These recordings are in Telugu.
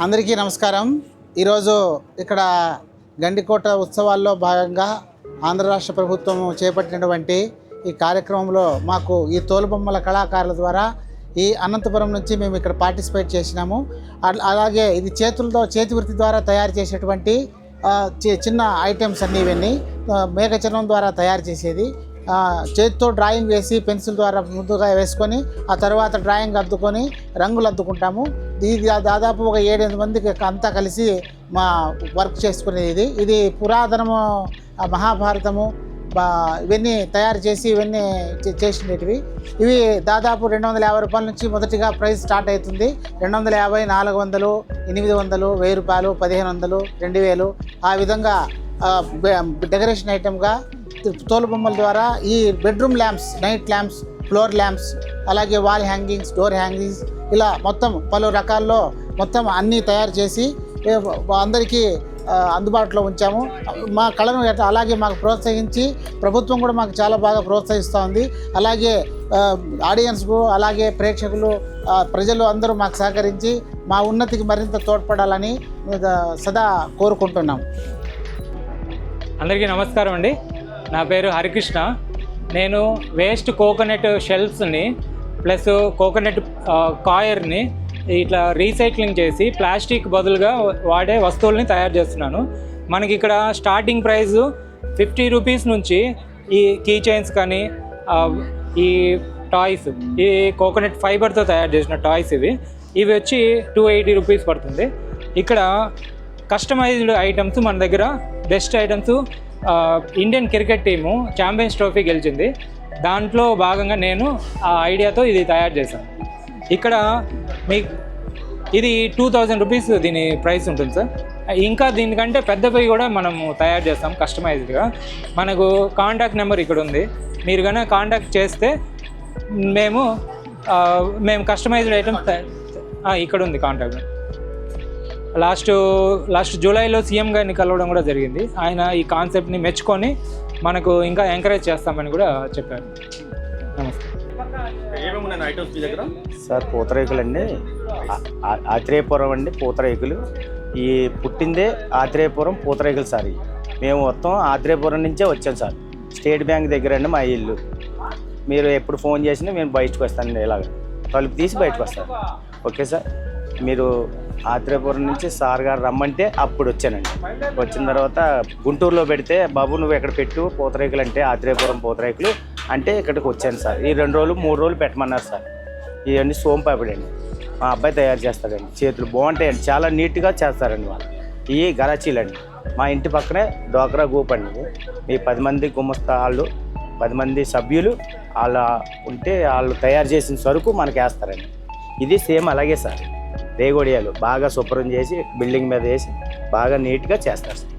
అందరికీ నమస్కారం. ఈరోజు ఇక్కడ గండికోట ఉత్సవాల్లో భాగంగా ఆంధ్ర రాష్ట్ర ప్రభుత్వం చేపట్టినటువంటి ఈ కార్యక్రమంలో మాకు ఈ తోలుబొమ్మల కళాకారుల ద్వారా ఈ అనంతపురం నుంచి మేము ఇక్కడ పార్టిసిపేట్ చేసినాము. అలాగే ఇది చేతి వృత్తి ద్వారా తయారు చేసేటువంటి చిన్న ఐటమ్స్ అన్నీ ఇవన్నీ మేకచర్మం ద్వారా తయారు చేసేది. చేతితో డ్రాయింగ్ వేసి పెన్సిల్ ద్వారా ముందుగా వేసుకొని ఆ తర్వాత డ్రాయింగ్ అద్దుకొని రంగులు అద్దుకుంటాము. ఇది దాదాపు ఒక 7-8 మందికి అంతా కలిసి మా వర్క్ చేసుకునేది. ఇది పురాతనము మహాభారతము ఇవన్నీ తయారు చేసి ఇవన్నీ చేసినవి. ఇవి దాదాపు 250 రూపాయల నుంచి మొదటిగా ప్రైస్ స్టార్ట్ అవుతుంది. 250, 400, 800, 1000 రూపాయలు, 1500, 2000 ఆ విధంగా డెకరేషన్ ఐటమ్గా తోలుబొమ్మల ద్వారా ఈ bedroom lamps, night lamps, floor lamps, అలాగే వాల్ హ్యాంగింగ్స్, డోర్ హ్యాంగింగ్స్ ఇలా మొత్తం పలు రకాల్లో మొత్తం అన్నీ తయారు చేసి అందరికీ అందుబాటులో ఉంచాము. మా కళను అలాగే మాకు ప్రోత్సహించి ప్రభుత్వం కూడా మాకు చాలా బాగా ప్రోత్సహిస్తూ ఉంది. అలాగే ఆడియన్స్కు అలాగే ప్రేక్షకులు ప్రజలు అందరూ మాకు సహకరించి మా ఉన్నతికి మరింత తోడ్పడాలని సదా కోరుకుంటున్నాం. అందరికీ నమస్కారం అండి. నా పేరు హరికృష్ణ. నేను వేస్ట్ కోకోనట్ షెల్స్ని ప్లస్ కోకోనట్ కాయర్ని ఇట్లా రీసైక్లింగ్ చేసి ప్లాస్టిక్ బదులుగా వాడే వస్తువుల్ని తయారు చేస్తున్నాను. మనకి ఇక్కడ స్టార్టింగ్ ప్రైస్ 50 రూపీస్ నుంచి ఈ కీ చైన్స్ కానీ ఈ టాయ్స్, ఈ కోకోనట్ ఫైబర్తో తయారు చేసిన టాయ్స్ ఇవి వచ్చి 280 రూపీస్ పడుతుంది. ఇక్కడ కస్టమైజ్డ్ ఐటమ్స్ మన దగ్గర best items Indian cricket team champions trophy గెలిచింది. దాంట్లో భాగంగా నేను ఆ ఐడియాతో ఇది తయారు చేశాను. ఇక్కడ ఇది 2000 రూపీస్ దీని ప్రైస్ ఉంటుంది సార్. ఇంకా దీనికంటే పెద్దవి కూడా మనము తయారు చేస్తాం కస్టమైజ్డ్గా. మనకు కాంటాక్ట్ నెంబర్ ఇక్కడ ఉంది. మీరు కనుక కాంటాక్ట్ చేస్తే మేము కస్టమైజ్డ్ ఐటమ్స్ ఇక్కడ ఉంది కాంటాక్ట్. లాస్ట్ జూలైలో సీఎం గారిని కలవడం కూడా జరిగింది. ఆయన ఈ కాన్సెప్ట్ని మెచ్చుకొని మనకు ఇంకా ఎంకరేజ్ చేస్తామని కూడా చెప్పారు. నమస్తే సార్. పూతరేకులు అండి, ఆత్రేయపురం అండి పూతరేకులు. ఈ పుట్టిందే ఆత్రేయపురం పూతరేకులు సార్. మేము మొత్తం ఆత్రేయపురం నుంచే వచ్చాం సార్. స్టేట్ బ్యాంక్ దగ్గర అండి మా ఇల్లు. మీరు ఎప్పుడు ఫోన్ చేసినా మేము బయటకు వస్తానండి. ఇలాగ తలుపు తీసి బయటకు వస్తాను. Okay sir. మీరు ఆత్రేయపురం నుంచి సార్ గారు రమ్మంటే అప్పుడు వచ్చానండి. వచ్చిన తర్వాత గుంటూరులో పెడితే బాబు నువ్వు ఎక్కడ పెట్టు పూతరేకులు అంటే ఆత్రేయపురం పూతరేకులు అంటే ఇక్కడికి వచ్చాను సార్. ఈ 2 రోజులు 3 రోజులు పెట్టమన్నారు సార్. ఇవన్నీ సోంపాపిడి అండి, మా అబ్బాయి తయారు చేస్తాడండి. చేతులు బాగుంటాయండి, చాలా నీట్గా చేస్తారండి వాళ్ళు. ఇవి గరాచీలండి. మా ఇంటి పక్కనే డోక్రా గ్రూప్ అండి. మీ 10 మంది గుమస్తా వాళ్ళు, 10 మంది సభ్యులు వాళ్ళు తయారు చేసిన సరుకు మనకి వేస్తారండి. ఇది సేమ్ అలాగే సార్. రేగొడియాలు బాగా శుభ్రం చేసి బిల్డింగ్ మీద వేసి బాగా నీట్గా చేస్తారు సార్.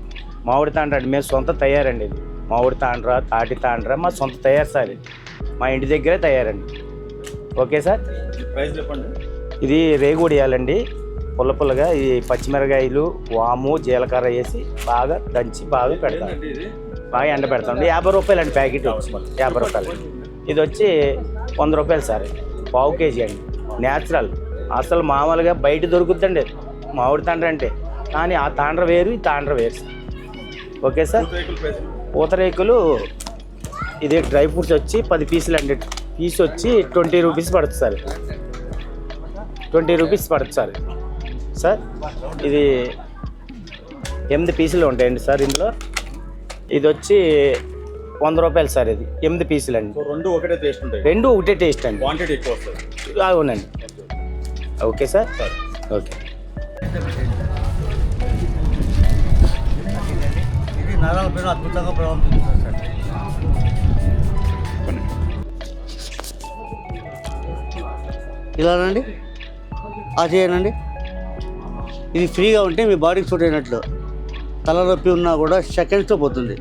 మామిడి తాండ్ర అండి మేము సొంత తయారండి. ఇది మామిడి తాండ్ర, తాటి తాండ్ర మా సొంత తయారు సార్. ఇది మా ఇంటి దగ్గరే తయారండి. Okay sir. ప్రైస్ చెప్పండి. ఇది రేగొడియాలండి. పుల్లగా ఈ పచ్చిమిరకాయలు, వాము, జీలకర్ర వేసి బాగా దంచి బాగా పెడతాం. బాగా ఎండ పెడతాం. 50 రూపాయలు అండి ప్యాకెట్ వచ్చి 50 రూపాయలు. ఇది వచ్చి 100 రూపాయలు సార్. పావు కేజీ అండి. న్యాచురల్, అసలు మామూలుగా బయట దొరుకుతుందండి మామిడి తాండ్ర అంటే. కానీ ఆ తాండ్ర వేరు, ఈ తాండ్ర వేరు సార్. Okay sir. పూతరేకులు ఇది డ్రై ఫ్రూట్స్ వచ్చి 10 పీసులు అండి. పీస్ వచ్చి 20 రూపీస్ పడుతుంది సార్. 20 రూపీస్ పడుతుంది సార్. సార్ ఇది 8 పీసులు ఉంటాయండి సార్ ఇందులో. ఇది వచ్చి 100 రూపాయలు సార్. ఇది 8 పీసులు అండి. రెండు ఒకటే టేస్ట్ ఉంటాయి. రెండు ఒకటే టేస్ట్ అండి. క్వాంటిటీ ఎక్కువ వస్తుంది. అవునండి. Okay sir. ఓకే. ఇది నరాల పైన అద్భుతంగా ప్రభావం చూపిస్తుంది సార్. ఇలానండి, చేయనండి. ఇది ఫ్రీగా ఉంటే మీ బాడీకి సూట్ అయినట్లు. తలనొప్పి ఉన్నా కూడా సెకండ్స్లో పోతుంది.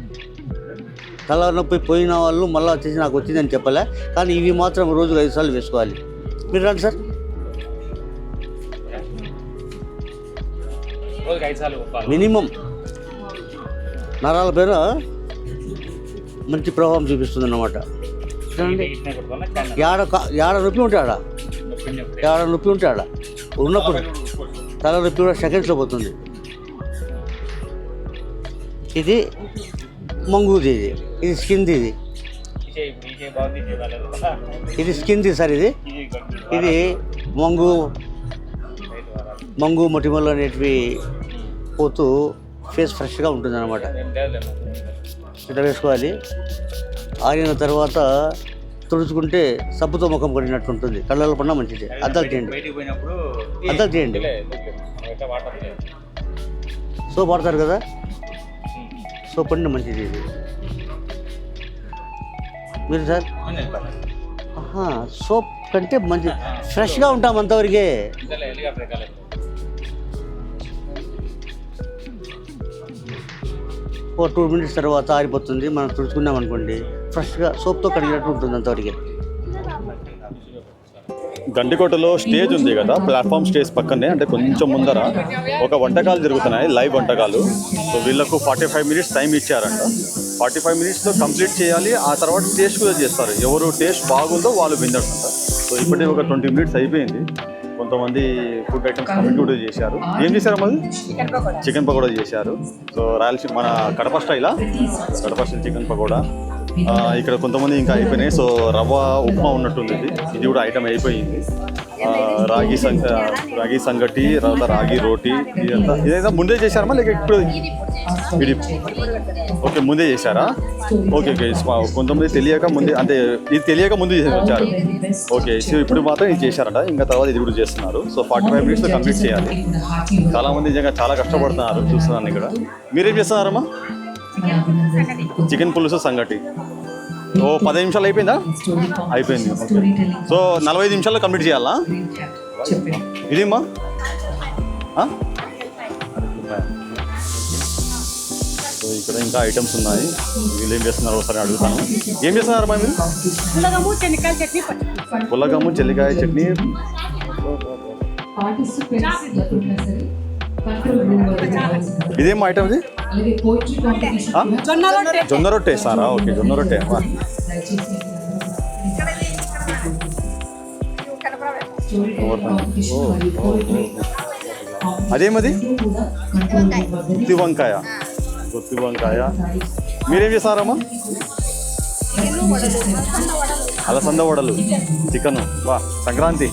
తలనొప్పి పోయిన వాళ్ళు మళ్ళీ వచ్చేసి నాకు వచ్చిందని చెప్పలే. కానీ ఇవి మాత్రం రోజుకు 5 సార్లు వేసుకోవాలి. మీరు రండి సార్. మినిమం నరాల పైన మంచి ప్రభావం చూపిస్తుంది అన్నమాట. ఏడ నొప్పి ఉంటే ఆడ ఉన్నప్పుడు తలనొప్పి కూడా సెకండ్స్లో పోతుంది. ఇది మంగూది, ఇది స్కిన్ది, ఇది స్కిన్ది సార్. ఇది మంగు మొటిమలు అనేటివి పోతూ ఫేస్ ఫ్రెష్గా ఉంటుంది అన్నమాట. ఇట్లా వేసుకోవాలి. ఆరిన తర్వాత తుడుచుకుంటే సబ్బుతో ముఖం కడిగినట్టు ఉంటుంది. కళ్ళలో పడినా మంచిది. అద్దాలు చేయండి. సోప్ వాడతారు కదా, సోప్ పడిన మంచిది ఇది. మీరు సార్ సోప్ కంటే మంచి ఫ్రెష్గా ఉంటాం అంతవరకే. ఓ 2 minutes తర్వాత ఆరిపోతుంది. మనం తుడుచుకున్నాం అనుకోండి, ఫ్రెష్గా సోప్తో కడిగినట్టు ఉంటుంది అంతవరకే. గండికోటలో స్టేజ్ ఉంది కదా, ప్లాట్ఫామ్ స్టేజ్ పక్కనే అంటే కొంచెం ముందర ఒక వంటకాలు జరుగుతున్నాయి, లైవ్ వంటకాలు. సో వీళ్ళకు 45 minutes టైం ఇచ్చారంట. 45 minutesలో కంప్లీట్ చేయాలి. ఆ తర్వాత టేస్ట్ కూడా చేస్తారు. ఎవరు టేస్ట్ బాగుందో వాళ్ళు విన్నర్స్ అంట. సో ఇప్పటికే ఒక 20 minutes అయిపోయింది. కొంతమంది ఫుడ్ ఐటమ్స్ కమిట్ కూడా చేశారు. ఏం చేశారు మరి? చికెన్ పకోడా చేశారు. సో రాయలసీమ మన కడప స్టైల్ చికెన్ పకోడా. ఇక్కడ కొంతమంది ఇంకా అయిపోయినాయి. సో రవ్వ ఉప్మా ఉన్నట్టుంది. ఇది కూడా ఐటమ్ అయిపోయింది. రాగి సంగటి, తర్వాత రాగి రోటీ, ఇదంతా ముందే చేశారమ్మా లేక ఇప్పుడు? ఓకే, ముందే చేశారా? ఓకే. కొంతమంది తెలియక ముందే, అంటే ఇది తెలియక ముందు వచ్చారు. ఓకే, సో ఇప్పుడు మాత్రం ఇది చేశారట. ఇంకా తర్వాత ఇది కూడా చేస్తున్నారు. సో 45 minutesలో కంప్లీట్ చేయాలి. చాలామంది నిజంగా చాలా కష్టపడుతున్నారు, చూస్తున్నాను ఇక్కడ. మీరేం చేస్తున్నారమ్మా? చికెన్ పులుసు సంగటి. ఓ 15 నిమిషాలు అయిపోయిందా? అయిపోయింది. ఓకే, సో 45 నిమిషాల్లో కంప్లీట్ చేయాలా? ఇదేమ్మా సో ఇక్కడ ఇంకా ఐటమ్స్ ఉన్నాయి. వీళ్ళు ఏం చేస్తున్నారు ఒకసారి అడుగుతాను. ఏం చేస్తున్నారు అమ్మా మీరు? పుల్లగమ్ము చెల్లికాయ చట్నీ. ఇదేమో ఐటమ్ ఇది? జొన్న రొట్టె సారా? ఓకే, జొన్న రొట్టె. అదేమది? గుత్తి వంకాయ. మీరేం చేస్తారమ్మా? అలసంద వడలు, చికెన్. వా, సంక్రాంతి.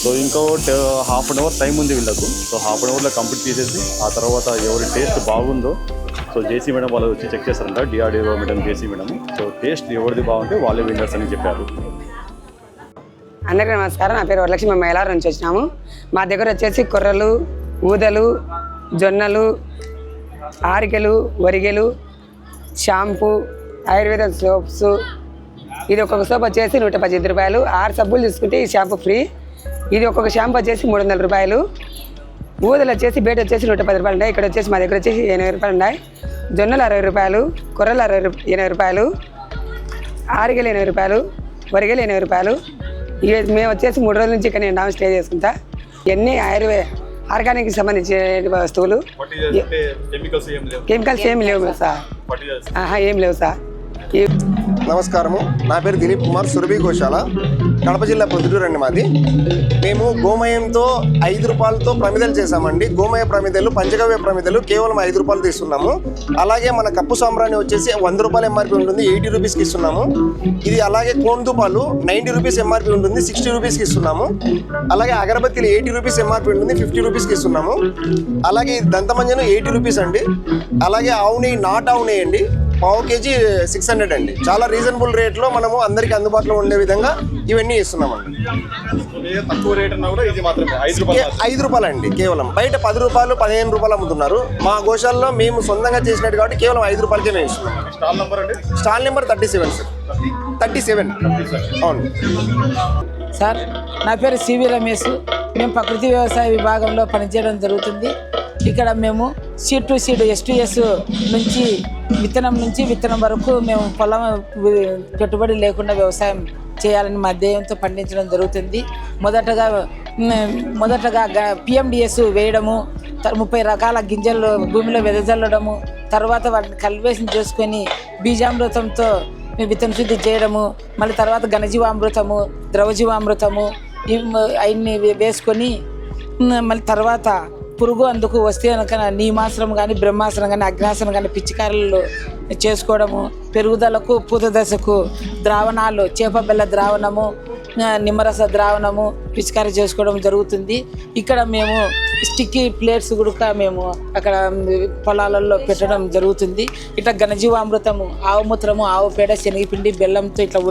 సో ఇంకో 1/2 hour టైం ఉంది వీళ్ళకు. సో 1/2 hourలో కంప్లీట్ చేసేసి ఆ తర్వాత ఎవరి టేస్ట్ బాగుందో సో జేసీ మేడం వాళ్ళు వచ్చి చెక్ చేస్తారంట. డిఆర్డిఓ మేడం, జేసీ మేడం. సో టేస్ట్ ఎవరిది బాగుంటే వాళ్ళే విన్నర్స్ అని చెప్పారు. అందరికీ నమస్కారం. నా పేరు వరలక్ష్మి. మేము మైలారం నుంచి వచ్చినాము. మా దగ్గర వచ్చేసి కొర్రలు, ఊదలు, జొన్నలు, ఆరికెలు, వరిగెలు, షాంపూ, ఆయుర్వేద సోప్స్. ఇది ఒక్కొక్క సోప్ వచ్చేసి 115 రూపాయలు. 6 సబ్బులు తీసుకుంటే ఈ షాంపూ ఫ్రీ. ఇది ఒక్కొక్క షాంపూ వచ్చేసి 300 రూపాయలు. ఊదలు వచ్చేసి బయట వచ్చేసి 110 రూపాయలు ఉన్నాయి. ఇక్కడ వచ్చేసి మా దగ్గర వచ్చేసి 80 రూపాయలు ఉన్నాయి. జొన్నలు 60 రూపాయలు, కొర్రలు 80 రూపాయలు, ఆరిగెలు 80 రూపాయలు, వరిగెలు 80 రూపాయలు. ఇవి మేము వచ్చేసి 3 రోజుల నుంచి ఇక్కడ నేను స్టే చేసుకుంటా. ఇవన్నీ ఆర్గానిక్కి సంబంధించిన వస్తువులు. కెమికల్స్ ఏమి లేవు సార్. ఏం లేవు సార్. నమస్కారము, నా పేరు దిలీప్ కుమార్, సురభి గోశాల, కడప జిల్లా ప్రొద్దుటూరు అండి మాది. మేము గోమయంతో 5 రూపాయలతో ప్రమిదలు చేసామండి. గోమయ ప్రమిదలు, పంచగవ్య ప్రమిదలు కేవలం 5 రూపాయలు ఇస్తున్నాము. అలాగే మన కప్పు సాంబ్రాణి వచ్చేసి 100 రూపాయలు ఎంఆర్పి ఉంటుంది, 80 రూపీస్కి ఇస్తున్నాము. ఇది అలాగే కోన్దుపాలు 90 రూపీస్ ఎంఆర్పి ఉంటుంది, 60 రూపీస్కి ఇస్తున్నాము. అలాగే అగరబత్తీలు 80 రూపీస్ ఎంఆర్పి ఉంటుంది, 50 రూపీస్కి ఇస్తున్నాము. అలాగే దంతమంజనం 80 రూపీస్ అండి. అలాగే ఆవు నెయ్యి, నాటు ఆవు నెయ్యి అండి, 1/2 kg 600 అండి. చాలా రీజనబుల్ రేట్లో మనము అందరికీ అందుబాటులో ఉండే విధంగా ఇవన్నీ ఇస్తున్నామండి. తక్కువ రేట్ అన్నా కూడా ఇది మాత్రమే 5 రూపాయలు అండి కేవలం. బయట 10 రూపాయలు 15 రూపాయలు అమ్ముతున్నారు. మా గోశాలలో మేము సొంతంగా చేసినట్టు కాబట్టి కేవలం 5 రూపాయలకే మేము ఇస్తున్నాం. స్టాల్ నెంబర్ అండి? Stall number 37 sir. 37 అవును సార్. నా పేరు సివి రమేష్. మేము ప్రకృతి వ్యవసాయ విభాగంలో పనిచేయడం జరుగుతుంది. ఇక్కడ మేము సీడ్ టు సీడ్ STS నుంచి విత్తనం వరకు మేము పొలం పెట్టుబడి లేకుండా వ్యవసాయం చేయాలని మా ధ్యేయంతో పండించడం జరుగుతుంది. మొదటగా PMDS వేయడము, 30 రకాల గింజలు భూమిలో వెదజల్లడము, తర్వాత వాటిని కల్టివేషన్ చేసుకొని బీజామృతంతో విత్తన శుద్ధి చేయడము, మళ్ళీ తర్వాత ఘనజీవామృతము, ద్రవజీవామృతము అవన్నీ వేసుకొని మళ్ళీ తర్వాత పురుగు అందుకు వస్తే కనుక నీమాసనం కానీ, బ్రహ్మాసనం కానీ, అగ్నాసనం కానీ పిచికారులు చేసుకోవడము, పెరుగుదలకు పూత దశకు ద్రావణాలు, చేప బెల్ల ద్రావణము, నిమ్మరస ద్రావణము పిచికారీ చేసుకోవడం జరుగుతుంది. ఇక్కడ మేము స్టిక్కీ ప్లేట్స్ కూడా మేము అక్కడ పొలాలలో పెట్టడం జరుగుతుంది. ఇట్లా ఘనజీవామృతము, ఆవు మూత్రము, ఆవు పేడ, శనగపిండి, బెల్లంతో ఇట్లా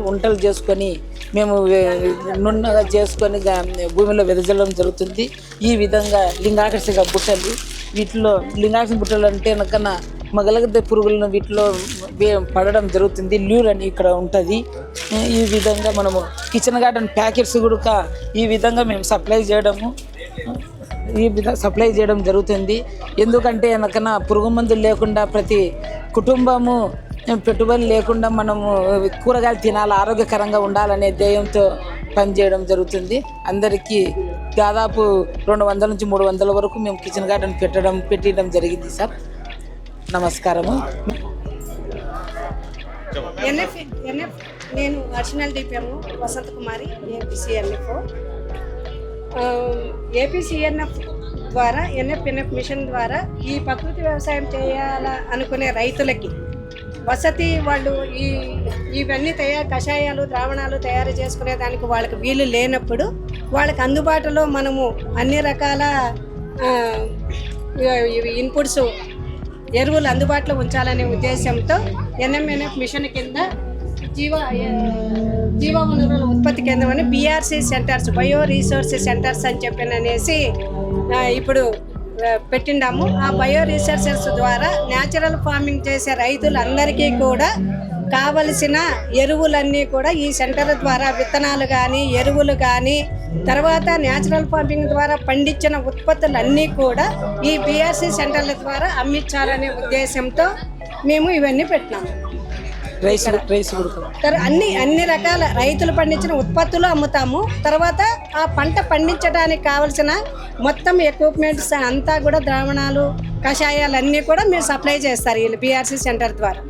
వంటలు చేసుకొని మేము నున్నగా చేసుకొని భూమిలో వెదజల్లడం జరుగుతుంది. ఈ విధంగా లింగాకర్షక బుట్టలు, వీటిలో లింగాకర్షక బుట్టలు అంటే కన్నా మగలగద్ద పురుగులను వీటిలో పడడం జరుగుతుంది. ల్యూర్ అని ఇక్కడ ఉంటుంది. ఈ విధంగా మనము కిచెన్ గార్డెన్ ప్యాకెట్స్ కూడా ఈ విధంగా మేము సప్లై చేయడం జరుగుతుంది. ఎందుకంటే కన్నా పురుగు మందులు లేకుండా ప్రతి కుటుంబము పెట్టుబడి లేకుండా మనము కూరగాయలు తినాలి, ఆరోగ్యకరంగా ఉండాలనే ధ్యేయంతో పనిచేయడం జరుగుతుంది. అందరికీ దాదాపు 200 నుంచి 300 వరకు మేము కిచెన్ గార్డెన్ పెట్టడం జరిగింది సార్. నమస్కారము. నేను అడిషనల్ డిపిఎం వసంత కుమారి, ఏపీసీఎన్ఎఫ్. ఏపీసీఎన్ఎఫ్ ద్వారా ఎన్ఎఫ్ మిషన్ ద్వారా ఈ ప్రకృతి వ్యవసాయం చేయాలనుకునే రైతులకి వసతి వాళ్ళు ఇవన్నీ కషాయాలు, ద్రావణాలు తయారు చేసుకునే దానికి వాళ్ళకి వీలు లేనప్పుడు వాళ్ళకి అందుబాటులో మనము అన్ని రకాల ఇన్పుట్స్, ఎరువులు అందుబాటులో ఉంచాలనే ఉద్దేశంతో ఎన్ఎంఎన్ఎఫ్ మిషన్ కింద జీవ వనరుల ఉత్పత్తి కేంద్రం అని BRC centres, bio resources centres అని చెప్పిననేసి ఇప్పుడు పెట్టిండాము. ఆ బయో రీసోర్సెస్ ద్వారా న్యాచురల్ ఫార్మింగ్ చేసే రైతులందరికీ కూడా కావలసిన ఎరువులన్నీ కూడా ఈ సెంటర్ ద్వారా, విత్తనాలు కానీ, ఎరువులు కానీ, తర్వాత న్యాచురల్ ఫార్మింగ్ ద్వారా పండించిన ఉత్పత్తులన్నీ కూడా ఈ బీఆర్సీ సెంటర్ల ద్వారా అమ్మించాలనే ఉద్దేశంతో మేము ఇవన్నీ పెట్టినాము. అన్ని రకాల రైతులు పండించిన ఉత్పత్తులు అమ్ముతాము. తర్వాత ఆ పంట పండించడానికి కావలసిన మొత్తం ఎక్విప్మెంట్స్ అంతా కూడా, ద్రావణాలు, కషాయాలు అన్నీ కూడా మీరు సప్లై చేస్తారు వీళ్ళు బీఆర్సీ సెంటర్ ద్వారా.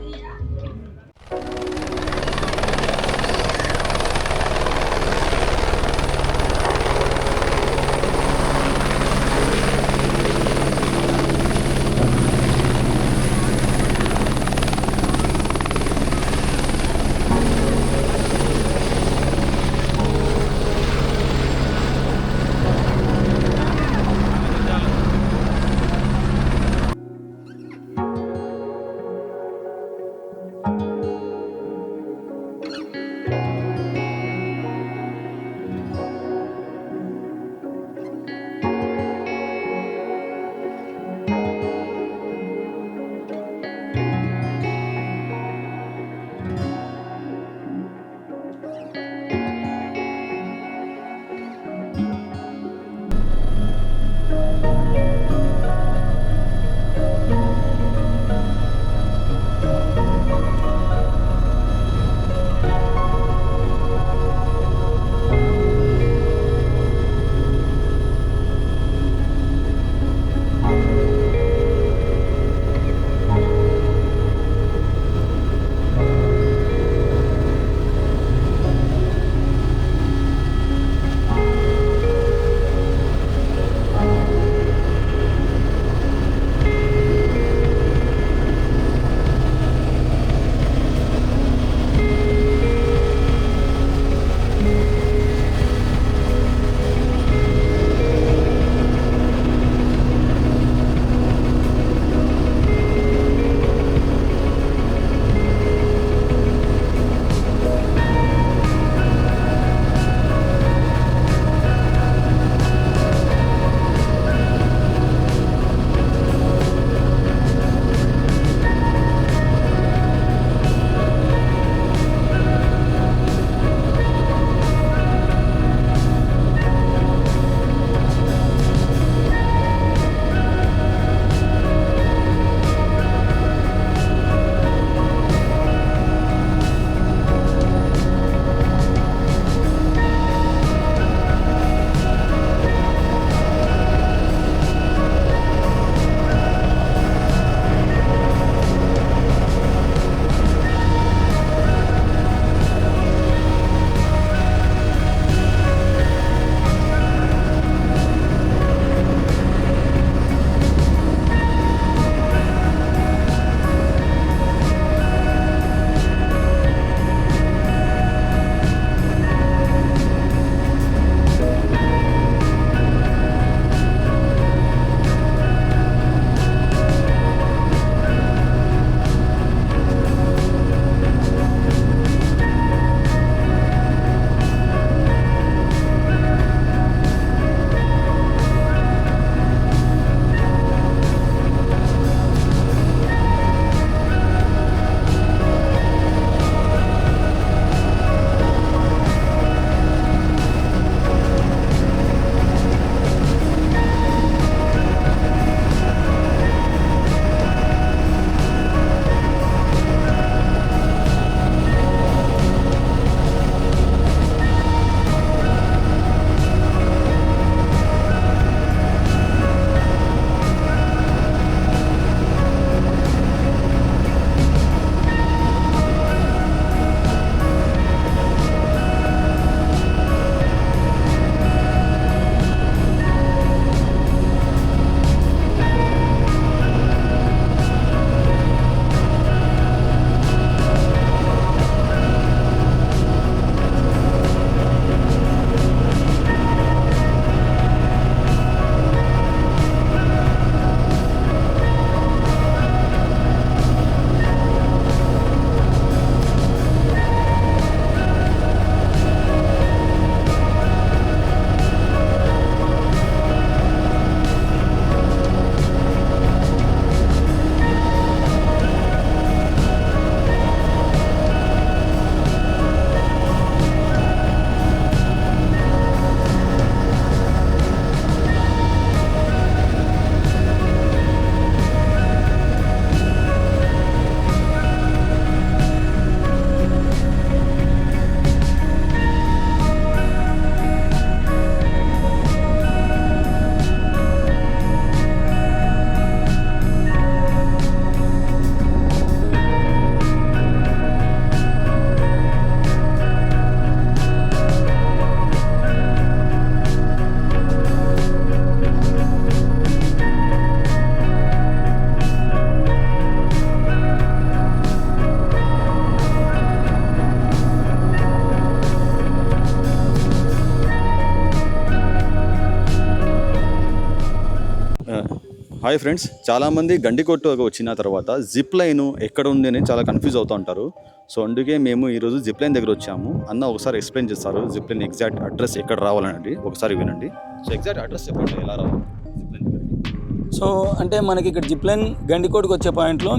హాయ్ ఫ్రెండ్స్, చాలామంది గండికోట వచ్చిన తర్వాత జిప్ లైన్ ఎక్కడ ఉంది అని చాలా కన్ఫ్యూజ్ అవుతూ ఉంటారు. సో అందుకే మేము ఈరోజు జిప్ లైన్ దగ్గర వచ్చాము. అన్న ఒకసారి ఎక్స్ప్లెయిన్ చేస్తారు జిప్ లైన్ ఎగ్జాక్ట్ అడ్రస్ ఎక్కడ రావాలనండి, ఒకసారి వినండి. సో ఎగ్జాక్ట్ అడ్రస్ చెప్పండి, ఎలా రావాలి జిప్ లైన్ దగ్గరికి? సో అంటే మనకి ఇక్కడ జిప్ లైన్ గండికోటకు వచ్చే పాయింట్లో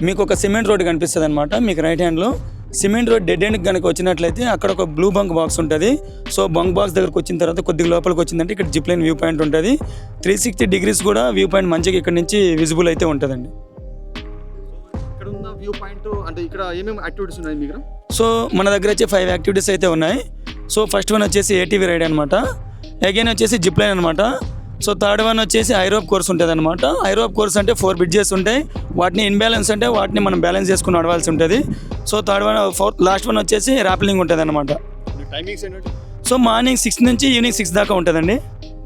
మీకు ఒక సిమెంట్ రోడ్ కనిపిస్తుంది అనమాట. మీకు రైట్ హ్యాండ్లో సిమెంట్ రోడ్ డెడ్ ఎండ్కి కనుక వచ్చినట్లయితే అక్కడ ఒక బ్లూ బంక్ బాక్స్ ఉంటుంది. సో బంక్ బాక్స్ దగ్గరకు వచ్చిన తర్వాత కొద్దిగా లోపలికి వచ్చిందంటే ఇక్కడ జిప్ లైన్ వ్యూ పాయింట్ ఉంటుంది. 360 డిగ్రీస్ కూడా వ్యూ పాయింట్ మంచిగా ఇక్కడ నుంచి విజిబుల్ అయితే ఉంటుందండి. ఇక్కడ ఉన్న వ్యూ పాయింట్ అంటే ఇక్కడ ఏమేమి యాక్టివిటీస్ ఉన్నాయి మీకు? సో మన దగ్గర వచ్చి 5 యాక్టివిటీస్ అయితే ఉన్నాయి. సో ఫస్ట్ వన్ వచ్చేసి ఏటీవీ రైడ్ అనమాట. అగైన్ వచ్చేసి జిప్ లైన్ అనమాట. సో థర్డ్ వన్ వచ్చేసి ఐరోప్ కోర్స్ ఉంటుంది అనమాట. ఐరోప్ కోర్స్ అంటే 4 బ్రిడ్జెస్ ఉంటాయి. వాటిని ఇన్బ్యాలెన్స్ అంటే వాటిని మనం బ్యాలెన్స్ చేసుకుని నడవాల్సి ఉంటుంది. సో లాస్ట్ వన్ వచ్చేసి ర్యాప్లింగ్ ఉంటుంది అనమాట. టైమింగ్స్ ఏంటంటే సో మార్నింగ్ 6 నుంచి ఈవినింగ్ 6 దాకా ఉంటుందండి.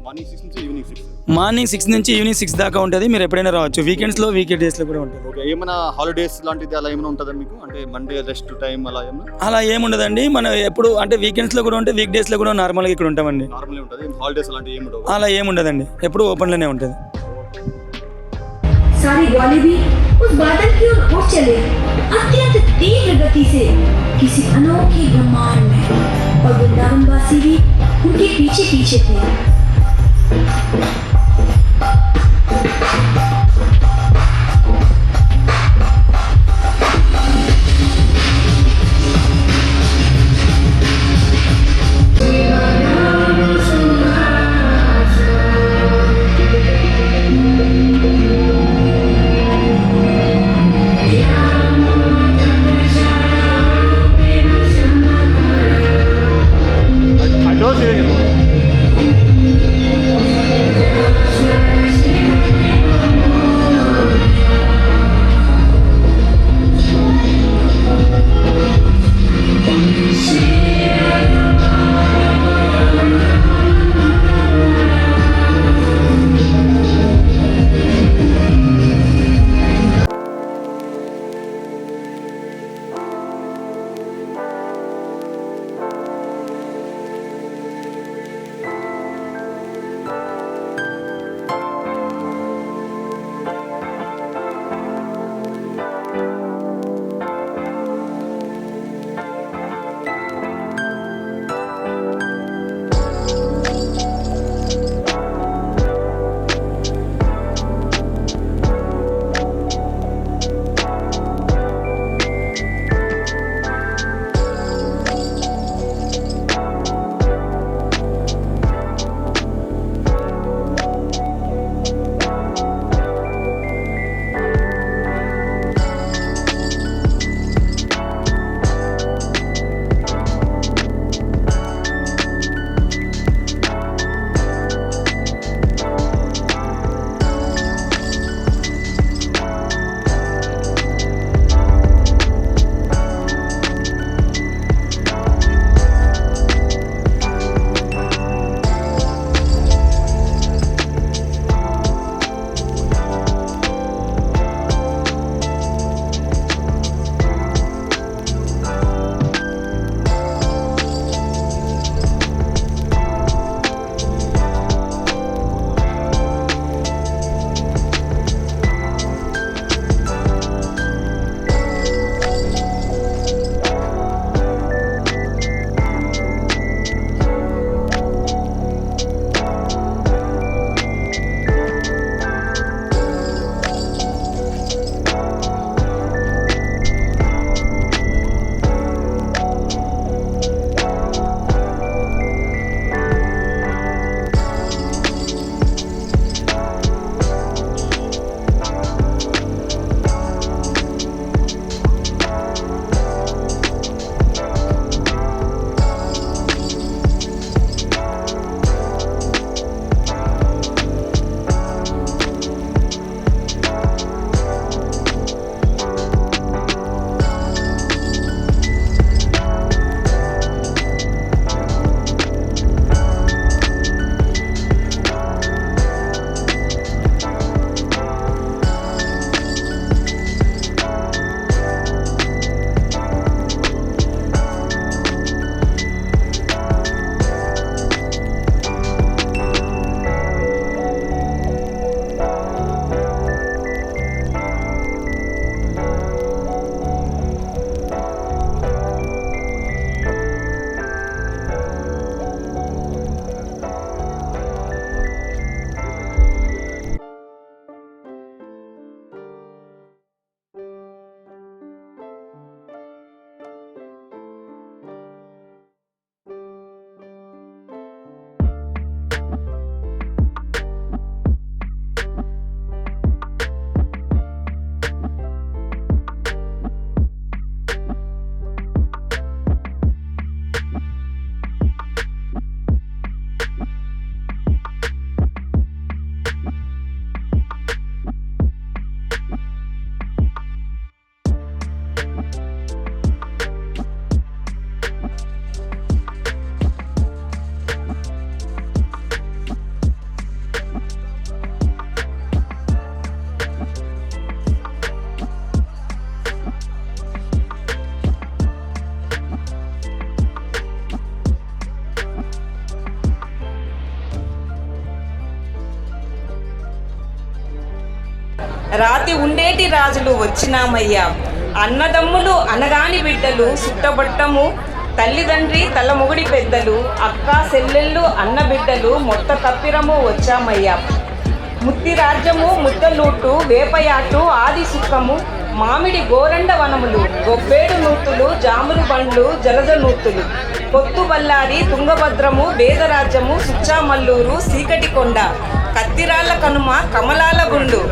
మార్నింగ్ 6 నుంచి ఈవినింగ్ 6. మార్నింగ్ 6 నుంచి ఈవినింగ్ 6 దాకా ఉంటుంది. మీరు ఎప్పుడైనా రావచ్చు. వీకెండ్స్లో డేస్లో కూడా ఉంటుంది. ఓకే, ఏమైనా హాలిడేస్ లాంటిది అలా ఏమైనా ఉంటుందా మీకు? అంటే మండే రెస్ట్ టైం అలా ఏమైనా? అలా ఏముండదండి. మనం ఎప్పుడు అంటే వీకెండ్స్లో కూడా ఉంటే వీక్ డేస్లో కూడా నార్మల్గా ఇక్కడ ఉంటామండి. నార్మల్ ఉంటుంది, హాలిడేస్ అలాంటివి ఏమి ఉండవు? అలా ఏముండదండి, ఎప్పుడు ఓపెన్లోనే ఉంటుంది. सारी ग्वाले भी उस बादल की ओर उठ चले अत्यंत तीव्र गति से किसी अनोखे ब्रह्मांड में, और वृंदावनवासी भी उनके पीछे पीछे थे. రాతి ఉండేటి రాజులు వచ్చినామయ్యా. అన్నదమ్ములు అనగాని బిడ్డలు సుట్టబట్టము, తల్లిదండ్రి తలముగుడి పెద్దలు, అక్క చెల్లెళ్ళు అన్న బిడ్డలు మొట్ట తప్పిరము వచ్చామయ్యా. ముత్తి రాజ్యము ముద్దలూటు వేపయాటు ఆది సుఖము, మామిడి గోరండ వనములు గొబ్బేడు నూతులు జామురు బండ్లు జలజ నూతులు, కొత్తు బల్లారి తుంగభద్రము వేదరాజ్యము సుచ్చామల్లూరు సీకటికొండ, కత్తిరాళ్ళ కనుమ కమలాల గుండు.